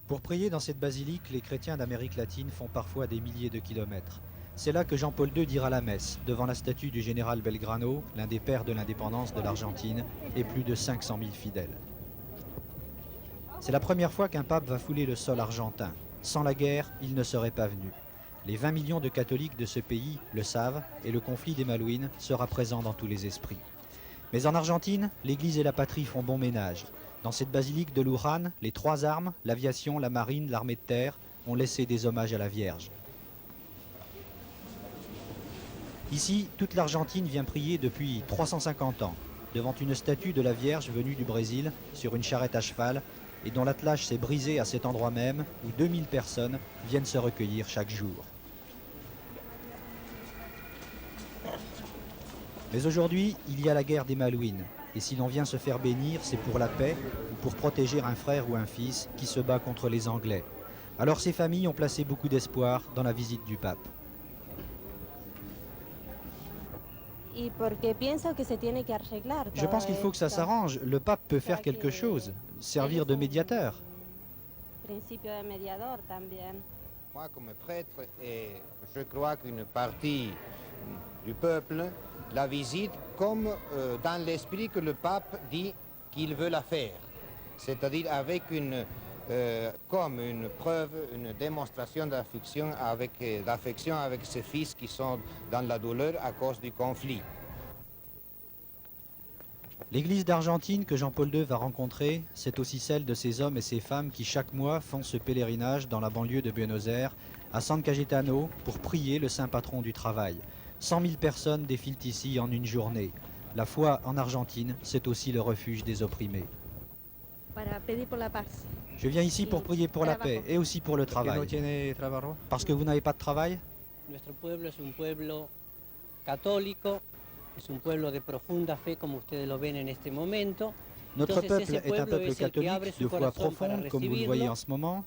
Pour prier dans cette basilique, les chrétiens d'Amérique latine font parfois des milliers de kilomètres. C'est là que Jean-Paul II dira la messe, devant la statue du général Belgrano, l'un des pères de l'indépendance de l'Argentine, et plus de 500 000 fidèles. C'est la première fois qu'un pape va fouler le sol argentin. Sans la guerre, il ne serait pas venu. Les 20 millions de catholiques de ce pays le savent, et le conflit des Malouines sera présent dans tous les esprits. Mais en Argentine, l'Église et la patrie font bon ménage. Dans cette basilique de Luján, les trois armes, l'aviation, la marine, l'armée de terre, ont laissé des hommages à la Vierge. Ici, toute l'Argentine vient prier depuis 350 ans, devant une statue de la Vierge venue du Brésil, sur une charrette à cheval, et dont l'attelage s'est brisé à cet endroit même où 2000 personnes viennent se recueillir chaque jour. Mais aujourd'hui, il y a la guerre des Malouines, et si l'on vient se faire bénir, c'est pour la paix ou pour protéger un frère ou un fils qui se bat contre les Anglais. Alors ces familles ont placé beaucoup d'espoir dans la visite du pape. Je pense qu'il faut que ça s'arrange. Le pape peut faire quelque chose, servir de médiateur. Moi, comme prêtre, je crois qu'une partie du peuple la visite comme dans l'esprit que le pape dit qu'il veut la faire, c'est-à-dire avec comme une preuve, une démonstration d'affection avec ses fils qui sont dans la douleur à cause du conflit. L'église d'Argentine que Jean-Paul II va rencontrer, c'est aussi celle de ces hommes et ces femmes qui chaque mois font ce pèlerinage dans la banlieue de Buenos Aires, à San Cayetano, pour prier le saint patron du travail. 100 000 personnes défilent ici en une journée. La foi en Argentine, c'est aussi le refuge des opprimés. Je viens ici pour prier pour la paix et aussi pour le travail. Parce que vous n'avez pas de travail? Nuestro pueblo es un pueblo católico, es un pueblo de profunda fe, como ustedes lo ven en este momento. Notre peuple est un peuple catholique de foi profonde, comme vous le voyez en ce moment.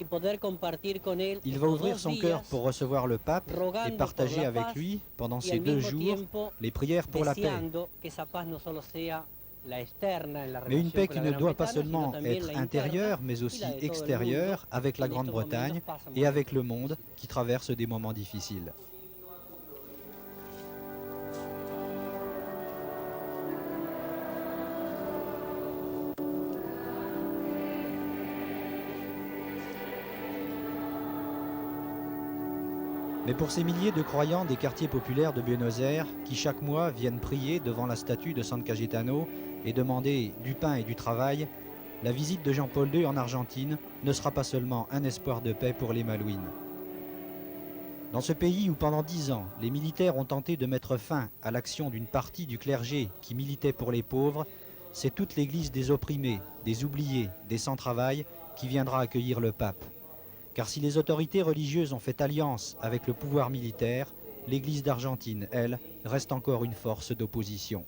Il va ouvrir son cœur pour recevoir le pape et partager avec lui, pendant ces 2 jours, les prières pour la paix. Mais une paix qui ne doit pas seulement être intérieure, mais aussi extérieure, avec la Grande-Bretagne et avec le monde qui traverse des moments difficiles. Mais pour ces milliers de croyants des quartiers populaires de Buenos Aires, qui chaque mois viennent prier devant la statue de San Cayetano et demander du pain et du travail, la visite de Jean-Paul II en Argentine ne sera pas seulement un espoir de paix pour les Malouines. Dans ce pays où pendant 10 ans, les militaires ont tenté de mettre fin à l'action d'une partie du clergé qui militait pour les pauvres, c'est toute l'Église des opprimés, des oubliés, des sans-travail qui viendra accueillir le pape. Car si les autorités religieuses ont fait alliance avec le pouvoir militaire, l'Église d'Argentine, elle, reste encore une force d'opposition.